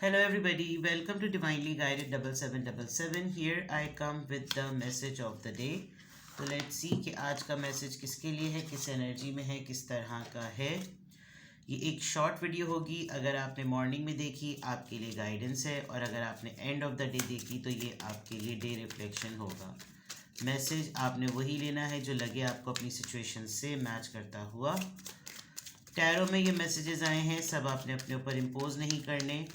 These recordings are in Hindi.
Hello everybody, welcome to Divinely Guided 7777. Here I come with the message of the day. तो लेट्स सी कि आज का मैसेज किसके लिए है, किस एनर्जी में है, किस तरह का है। ये एक शॉर्ट वीडियो होगी। अगर आपने मॉर्निंग में देखी आपके लिए गाइडेंस है, और अगर आपने एंड ऑफ द डे देखी तो ये आपके लिए डे रिफ्लेक्शन होगा। मैसेज आपने वही लेना है जो लगे आपको अपनी सिचुएशन से मैच करता हुआ। टैरो में ये मैसेजेस आए हैं, सब आपने अपने ऊपर इम्पोज नहीं करने।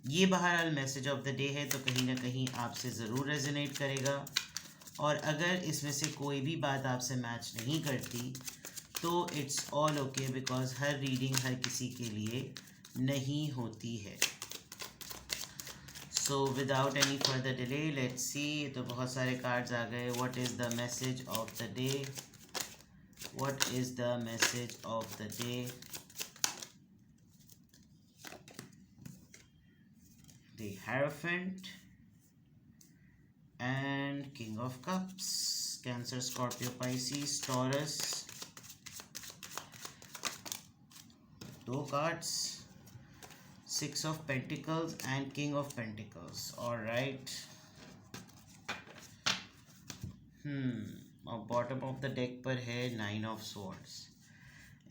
ये बहरहाल मैसेज ऑफ द डे है, तो कहीं ना कहीं आपसे ज़रूर रेजोनेट करेगा। और अगर इसमें से कोई भी बात आपसे मैच नहीं करती तो इट्स ऑल ओके, बिकॉज हर रीडिंग हर किसी के लिए नहीं होती है। So without any further delay let's see. तो बहुत सारे कार्ड्स आ गए। What is the message of the day? What is the message of the day? The Hierophant and King of Cups. Cancer, Scorpio, Pisces, Taurus. दो cards, Six of Pentacles and King of Pentacles. All right. और बॉटम ऑफ द डेक पर है Nine of Swords.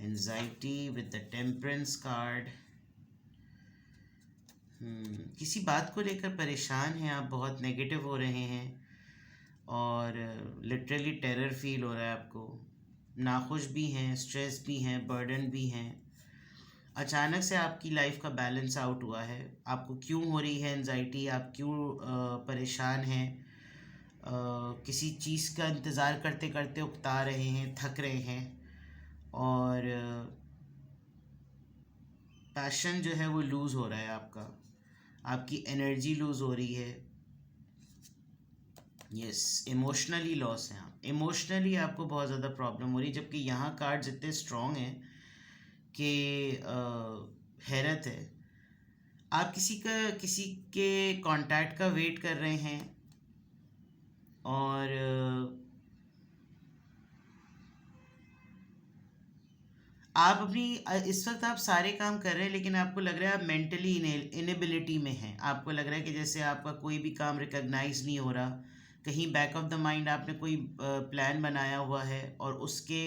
Anxiety with the Temperance card. किसी बात को लेकर परेशान हैं आप, बहुत नेगेटिव हो रहे हैं और लिटरली टेरर फील हो रहा है आपको। नाखुश भी हैं, स्ट्रेस भी हैं, बर्डन भी हैं। अचानक से आपकी लाइफ का बैलेंस आउट हुआ है। आपको क्यों हो रही है एंजाइटी? आप क्यों परेशान हैं? किसी चीज़ का इंतज़ार करते करते उकता रहे हैं, थक रहे हैं, और पैशन जो है वो लूज़ हो रहा है आपका। आपकी एनर्जी लूज़ हो रही है। यस, इमोशनली लॉस है आप। इमोशनली आपको बहुत ज़्यादा प्रॉब्लम हो रही है, जबकि यहाँ कार्ड्स इतने स्ट्रॉन्ग हैं कि हैरत है। आप किसी के कांटेक्ट का वेट कर रहे हैं, और आप अपनी इस वक्त आप सारे काम कर रहे हैं, लेकिन आपको लग रहा है आप मेंटली इनेबिलिटी में हैं। आपको लग रहा है कि जैसे आपका कोई भी काम रिकॉग्नाइज नहीं हो रहा। कहीं बैक ऑफ द माइंड आपने कोई प्लान बनाया हुआ है, और उसके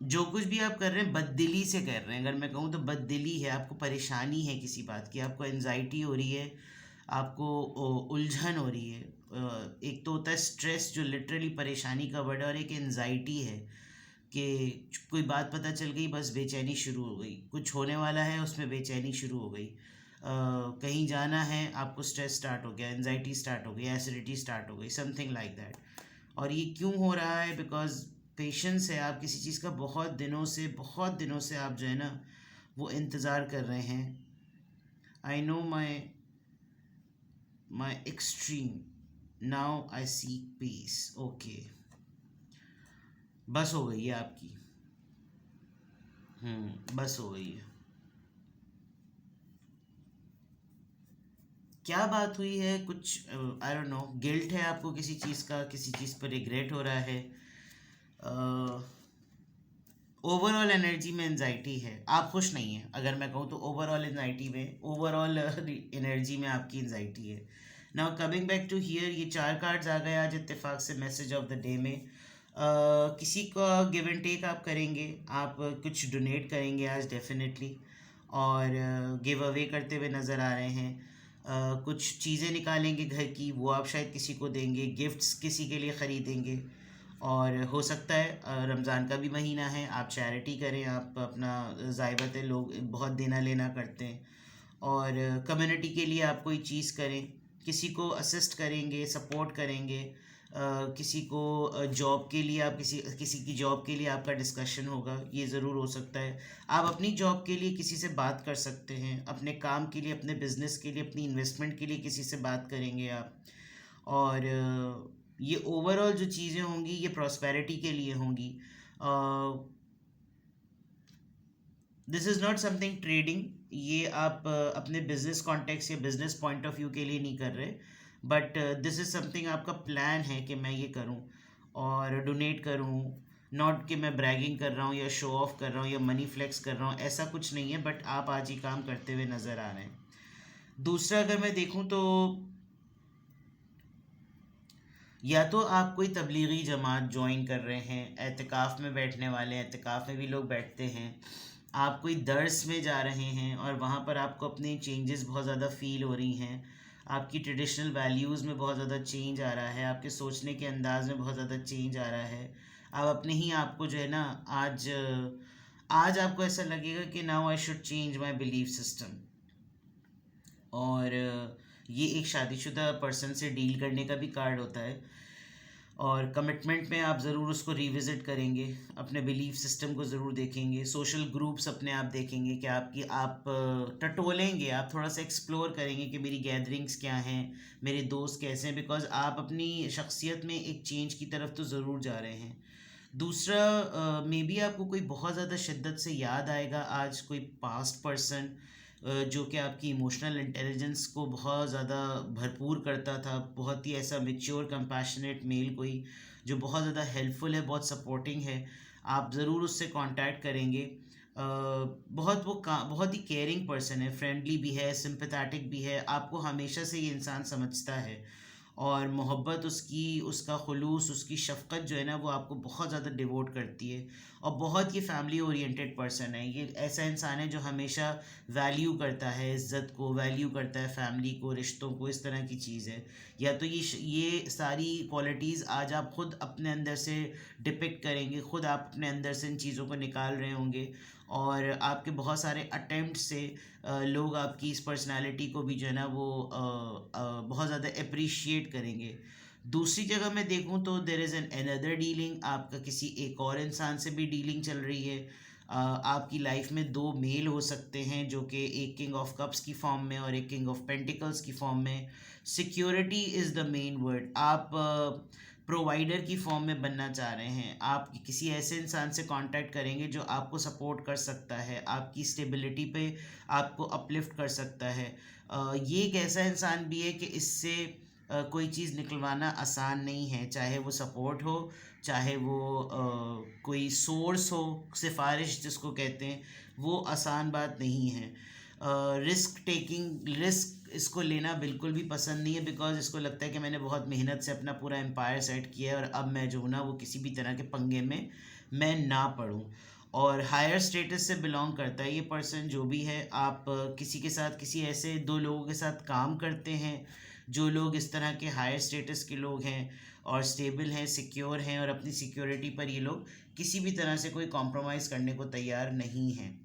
जो कुछ भी आप कर रहे हैं बददिली से कर रहे हैं। अगर मैं कहूँ तो बददिली है, आपको परेशानी है किसी बात की, आपको एनजाइटी हो रही है, आपको उलझन हो रही है। एक तो होता है स्ट्रेस जो लिटरली परेशानी का वर्ड है, और एक एनजाइटी है कि कोई बात पता चल गई बस बेचैनी शुरू हो गई, कुछ होने वाला है उसमें बेचैनी शुरू हो गई। कहीं जाना है आपको स्ट्रेस स्टार्ट हो गया, एनजाइटी स्टार्ट हो गई, एसिडिटी स्टार्ट हो गई, समथिंग लाइक दैट। और ये क्यों हो रहा है? बिकॉज पेशेंस है। आप किसी चीज़ का बहुत दिनों से आप जो है ना वो इंतज़ार कर रहे हैं। I know my extreme, now I seek peace. Okay, बस हो गई है आपकी। बस हो गई है। क्या बात हुई है? कुछ आई डोंट नो, गिल्ट है आपको किसी चीज़ का, किसी चीज़ पर रिग्रेट हो रहा है। ओवरऑल एनर्जी में एनजाइटी है, आप खुश नहीं हैं। अगर मैं कहूँ तो ओवरऑल एनजाइटी में, ओवरऑल एनर्जी में आपकी एनजाइटी है। Now coming back to here, ये चार कार्ड्स आ गए आज इत्तेफाक से मैसेज ऑफ द डे में। किसी का गिव एंड टेक आप करेंगे, आप कुछ डोनेट करेंगे आज डेफिनेटली, और गिव अवे करते हुए नज़र आ रहे हैं। कुछ चीज़ें निकालेंगे घर की, वो आप शायद किसी को देंगे, गिफ्ट्स किसी के लिए ख़रीदेंगे। और हो सकता है रमज़ान का भी महीना है, आप चैरिटी करें, आप अपना ज़ायबत है, लोग बहुत देना लेना करते हैं, और कम्युनिटी के लिए आप कोई चीज़ करें, किसी को असिस्ट करेंगे, सपोर्ट करेंगे। किसी को जॉब के लिए, आप किसी की जॉब के लिए आपका डिस्कशन होगा, ये ज़रूर हो सकता है। आप अपनी जॉब के लिए किसी से बात कर सकते हैं, अपने काम के लिए, अपने बिजनेस के लिए, अपनी इन्वेस्टमेंट के लिए किसी से बात करेंगे आप। और ये ओवरऑल जो चीज़ें होंगी ये प्रॉस्पेरिटी के लिए होंगी। This is not something trading, ये आप अपने बिजनेस कॉन्टेक्स्ट या बिजनेस पॉइंट ऑफ व्यू के लिए नहीं कर रहे, बट दिस इज़ समथिंग आपका प्लान है कि मैं ये करूं और डोनेट करूं, नॉट कि मैं ब्रैगिंग कर रहा हूँ या शो ऑफ कर रहा हूँ या मनी फ्लेक्स कर रहा हूँ, ऐसा कुछ नहीं है, बट आप आज ही काम करते हुए नज़र आ रहे हैं। दूसरा अगर मैं देखूँ तो या तो आप कोई तबलीगी जमात ज्वाइन कर रहे हैं, एतिकाफ़ में बैठने वाले हैं, एतिकाफ़ में भी लोग बैठते हैं, आप कोई दर्स में जा रहे हैं और वहाँ पर आपको अपनी चेंजेस बहुत ज़्यादा फ़ील हो रही हैं, आपकी ट्रेडिशनल वैल्यूज़ में बहुत ज़्यादा चेंज आ रहा है, आपके सोचने के अंदाज में बहुत ज़्यादा चेंज आ रहा है, आप अपने ही आप को जो है ना आज आज आपको ऐसा लगेगा कि now I should change my belief system. और ये एक शादीशुदा पर्सन से डील करने का भी कार्ड होता है। और कमिटमेंट में आप ज़रूर उसको रिविज़िट करेंगे, अपने बिलीफ सिस्टम को ज़रूर देखेंगे, सोशल ग्रुप्स अपने आप देखेंगे कि आपकी आप टटोलेंगे, आप थोड़ा सा एक्सप्लोर करेंगे कि मेरी गैदरिंग्स क्या हैं, मेरे दोस्त कैसे हैं, बिकॉज़ आप अपनी शख्सियत में एक चेंज की तरफ तो ज़रूर जा रहे हैं। दूसरा, मे बी आपको कोई बहुत ज़्यादा शिद्दत से याद आएगा आज, कोई पास्ट पर्सन जो कि आपकी इमोशनल इंटेलिजेंस को बहुत ज़्यादा भरपूर करता था, बहुत ही ऐसा मैच्योर कंपैशनेट मेल कोई जो बहुत ज़्यादा हेल्पफुल है, बहुत सपोर्टिंग है, आप ज़रूर उससे कांटेक्ट करेंगे। बहुत ही केयरिंग पर्सन है, फ्रेंडली भी है, सिंपैथेटिक भी है, आपको हमेशा से ये इंसान समझता है और मोहब्बत उसकी, उसका खुलूस, उसकी शफ़क़त जो है ना वो आपको बहुत ज़्यादा डिवोट करती है। और बहुत ही फैमिली ओरिएंटेड पर्सन है, ये ऐसा इंसान है जो हमेशा वैल्यू करता है इज़्ज़त को, वैल्यू करता है फैमिली को, रिश्तों को, इस तरह की चीज़ है। या तो ये सारी क्वालिटीज़ आज आप खुद अपने अंदर से डिपिक्ट करेंगे, खुद आप अपने अंदर से इन चीज़ों को निकाल रहे होंगे और आपके बहुत सारे अटेम्प्ट से लोग आपकी इस पर्सनालिटी को भी जो है ना वो बहुत ज़्यादा अप्रिशिएट करेंगे। दूसरी जगह मैं देखूँ तो there is an another dealing, आपका किसी एक और इंसान से भी डीलिंग चल रही है। आपकी लाइफ में दो मेल हो सकते हैं जो कि एक किंग ऑफ कप्स की फॉर्म में और एक किंग ऑफ पेंटिकल्स की फॉर्म में। Security is the main word, आप प्रोवाइडर की फॉर्म में बनना चाह रहे हैं, आप किसी ऐसे इंसान से कांटेक्ट करेंगे जो आपको सपोर्ट कर सकता है, आपकी स्टेबिलिटी पे आपको अपलिफ्ट कर सकता है। ये एक ऐसा इंसान भी है कि इससे कोई चीज़ निकलवाना आसान नहीं है, चाहे वो सपोर्ट हो, चाहे वो कोई सोर्स हो, सिफारिश जिसको कहते हैं, वो आसान बात नहीं है। रिस्क इसको लेना बिल्कुल भी पसंद नहीं है, बिकॉज इसको लगता है कि मैंने बहुत मेहनत से अपना पूरा एम्पायर सेट किया है और अब मैं जो हूँ ना वो किसी भी तरह के पंगे में मैं ना पड़ूँ। और हायर स्टेटस से बिलोंग करता है ये पर्सन जो भी है। आप किसी के साथ, किसी ऐसे दो लोगों के साथ काम करते हैं जो लोग इस तरह के हायर स्टेटस के लोग हैं और स्टेबल हैं, सिक्योर हैं, और अपनी सिक्योरिटी पर ये लोग किसी भी तरह से कोई कॉम्प्रोमाइज़ करने को तैयार नहीं हैं।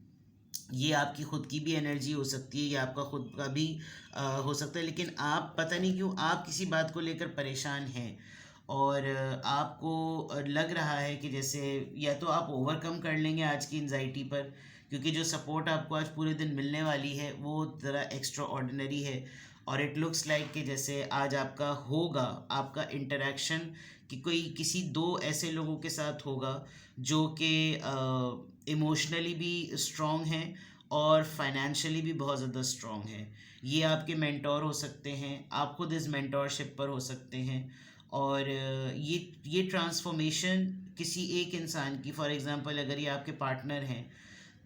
ये आपकी ख़ुद की भी एनर्जी हो सकती है, ये आपका ख़ुद का भी हो सकता है, लेकिन आप पता नहीं क्यों आप किसी बात को लेकर परेशान हैं और आपको लग रहा है कि जैसे या तो आप ओवरकम कर लेंगे आज की एंजाइटी पर, क्योंकि जो सपोर्ट आपको आज पूरे दिन मिलने वाली है वो ज़रा एक्स्ट्रा ऑर्डिनरी है। और इट लुक्स लाइक कि जैसे आज आपका होगा, आपका इंटरेक्शन कि कोई किसी दो ऐसे लोगों के साथ होगा जो कि इमोशनली भी स्ट्रॉन्ग हैं और फाइनेंशियली भी बहुत ज़्यादा स्ट्रॉन्ग हैं। ये आपके मेंटोर हो सकते हैं, आप खुद इस मेंटोरशिप पर हो सकते हैं। और ये ट्रांसफॉर्मेशन किसी एक इंसान की, फॉर एग्ज़ाम्पल अगर ये आपके पार्टनर हैं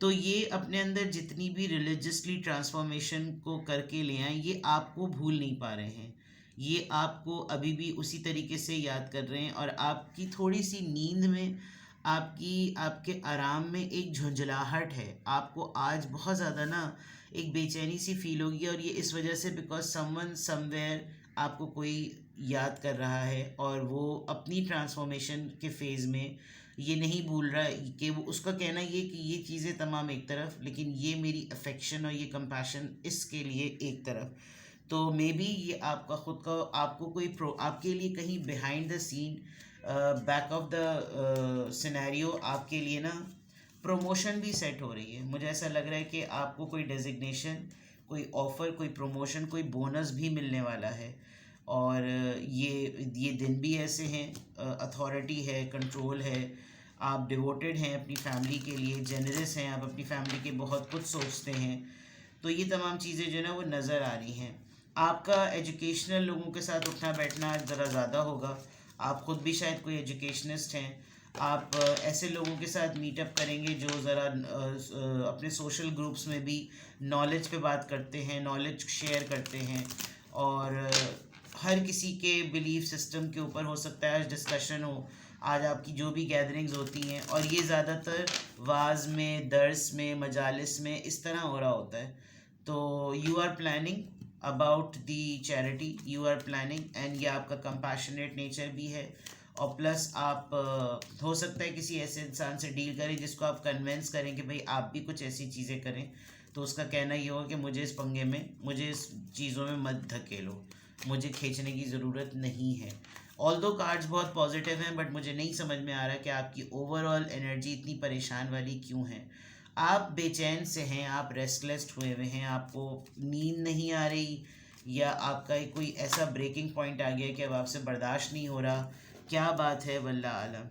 तो ये अपने अंदर जितनी भी रिलीजियसली ट्रांसफॉर्मेशन को करके ले आए, ये आपको भूल नहीं पा रहे हैं, ये आपको अभी भी उसी तरीके से याद कर रहे हैं और आपकी थोड़ी सी नींद में, आपके आराम में एक झुंझलाहट है। आपको आज बहुत ज़्यादा ना एक बेचैनी सी फील होगी और ये इस वजह से बिकॉज समवन समवेयर आपको कोई याद कर रहा है और वो अपनी ट्रांसफॉर्मेशन के फेज़ में ये नहीं भूल रहा है कि वो, उसका कहना ये कि ये चीज़ें तमाम एक तरफ, लेकिन ये मेरी अफेक्शन और ये कंपैशन इसके लिए एक तरफ। तो मे बी ये आपका ख़ुद का, आपको कोई आपके लिए कहीं behind the scene, back of the scenario आपके लिए ना प्रमोशन भी सेट हो रही है। मुझे ऐसा लग रहा है कि आपको कोई डेजिग्नेशन, कोई ऑफ़र, कोई प्रमोशन, कोई बोनस भी मिलने वाला है। और ये दिन भी ऐसे हैं, अथॉरिटी है, कंट्रोल है, आप डिवोटेड हैं अपनी फैमिली के लिए, जेनरस हैं, आप अपनी फैमिली के बहुत कुछ सोचते हैं। तो ये तमाम चीज़ें जो है ना वो नज़र आ रही हैं। आपका एजुकेशनल लोगों के साथ उठना बैठना ज़रा ज़्यादा होगा, आप ख़ुद भी शायद कोई एजुकेशनिस्ट हैं, आप ऐसे लोगों के साथ मीटअप करेंगे जो ज़रा अपने सोशल ग्रुप्स में भी नॉलेज पे बात करते हैं, नॉलेज शेयर करते हैं, और हर किसी के बिलीफ सिस्टम के ऊपर हो सकता है आज डिस्कशन हो। आज आपकी जो भी गैदरिंग्स होती हैं, और ये ज़्यादातर वाज में, दर्स में, मजालिस में इस तरह हो रहा होता है। तो you are planning about the charity, you are planning, and ये आपका कंपैशनेट नेचर भी है। और प्लस आप हो सकता है किसी ऐसे इंसान से डील करें जिसको आप कन्विंस करें कि भाई आप भी कुछ ऐसी चीज़ें करें। तो उसका कहना ये होगा कि मुझे इस पंगे में, मुझे इस चीज़ों में मत धकेलो, मुझे खींचने की ज़रूरत नहीं है। ऑल दो कार्ड्स बहुत पॉजिटिव हैं, बट मुझे नहीं समझ में आ रहा कि आपकी ओवरऑल एनर्जी इतनी परेशान वाली क्यों है। आप बेचैन से हैं, आप रेस्टलेस हुए हुए हैं, आपको नींद नहीं आ रही, या आपका कोई ऐसा ब्रेकिंग पॉइंट आ गया कि अब आपसे बर्दाश्त नहीं हो रहा। क्या बात है, वल्लाह आलम।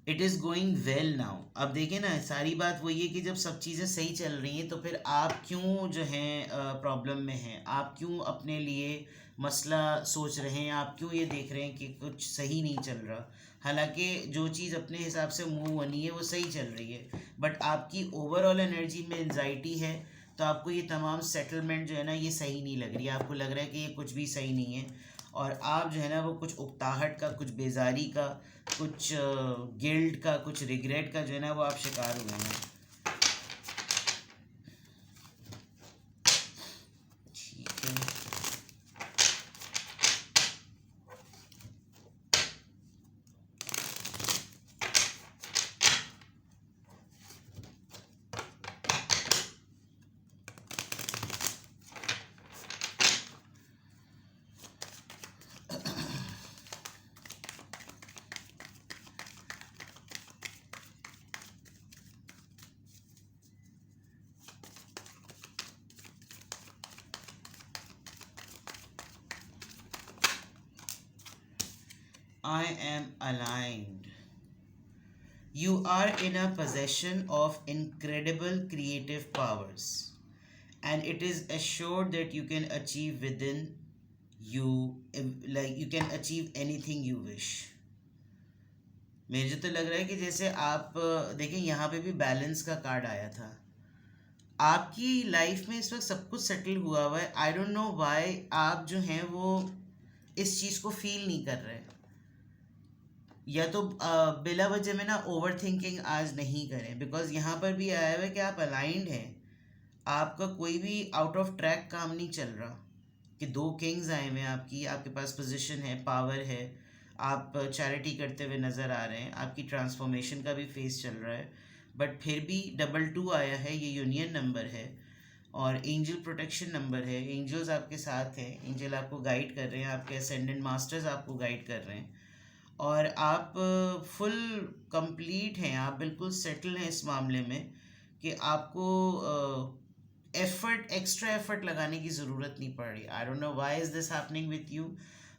It is going well now. अब देखिए ना, सारी बात वही है कि जब सब चीज़ें सही चल रही हैं तो फिर आप क्यों जो हैं प्रॉब्लम में हैं, आप क्यों अपने लिए मसला सोच रहे हैं, आप क्यों ये देख रहे हैं कि कुछ सही नहीं चल रहा। हालांकि जो चीज़ अपने हिसाब से मूव होनी है वो सही चल रही है, बट आपकी ओवरऑल एनर्जी में एनजाइटी है। तो आपको ये तमाम सेटलमेंट जो है ना ये सही नहीं लग रही है, आपको लग रहा है कि ये कुछ भी सही नहीं है। और आप जो है ना वो कुछ उकताहट का, कुछ बेजारी का, कुछ गिल्ट का, कुछ रिग्रेट का जो है ना वो आप शिकार हुए हैं। ठीक है, I am aligned. You are in a possession of incredible creative powers, and it is assured that you can achieve within you, like you can achieve anything you wish. मुझे तो लग रहा है कि जैसे आप देखें, यहाँ पे भी बैलेंस का कार्ड आया था। आपकी लाइफ में इस वक्त सब कुछ सेटल हुआ हुआ है। आई डोंट नो व्हाई आप जो हैं वो इस चीज़ को फील नहीं कर रहे। या तो बिला वजह में ना ओवर थिंकिंग आज नहीं करें, बिकॉज यहाँ पर भी आया हुआ है कि आप अलाइंड हैं, आपका कोई भी आउट ऑफ ट्रैक काम नहीं चल रहा। कि दो किंग्स आए हुए हैं आपकी, आपके पास पोजीशन है, पावर है, आप चैरिटी करते हुए नज़र आ रहे हैं, आपकी ट्रांसफॉर्मेशन का भी फेस चल रहा है, बट फिर भी 22 आया है, ये यूनियन नंबर है और एंजल प्रोटेक्शन नंबर है। एंजल्स आपके साथ हैं, एंजल आपको गाइड कर रहे हैं, आपके असेंडेंट मास्टर्स आपको गाइड कर रहे हैं, और आप फुल कंप्लीट हैं, आप बिल्कुल सेटल हैं इस मामले में कि आपको एफर्ट, एक्स्ट्रा एफर्ट लगाने की ज़रूरत नहीं पड़ रही। I don't know why is this happening with you,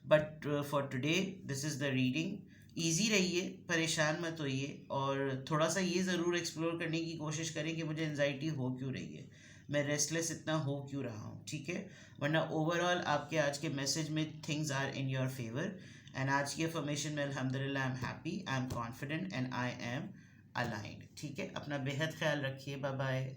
but for today this is the reading. Easy रहिए, परेशान मत होइए, और थोड़ा सा ये ज़रूर एक्सप्लोर करने की कोशिश करें कि मुझे एनजाइटी हो क्यों रही है, मैं रेस्टलेस इतना हो क्यों रहा हूँ। ठीक है, वरना ओवरऑल आपके आज के मैसेज में things are in your favour. And आज की अफर्मेशन में अल्हम्दुलिल्लाह I am happy, I am confident, and I am aligned. ठीक है, अपना बेहद ख्याल रखिए, बाय बाय।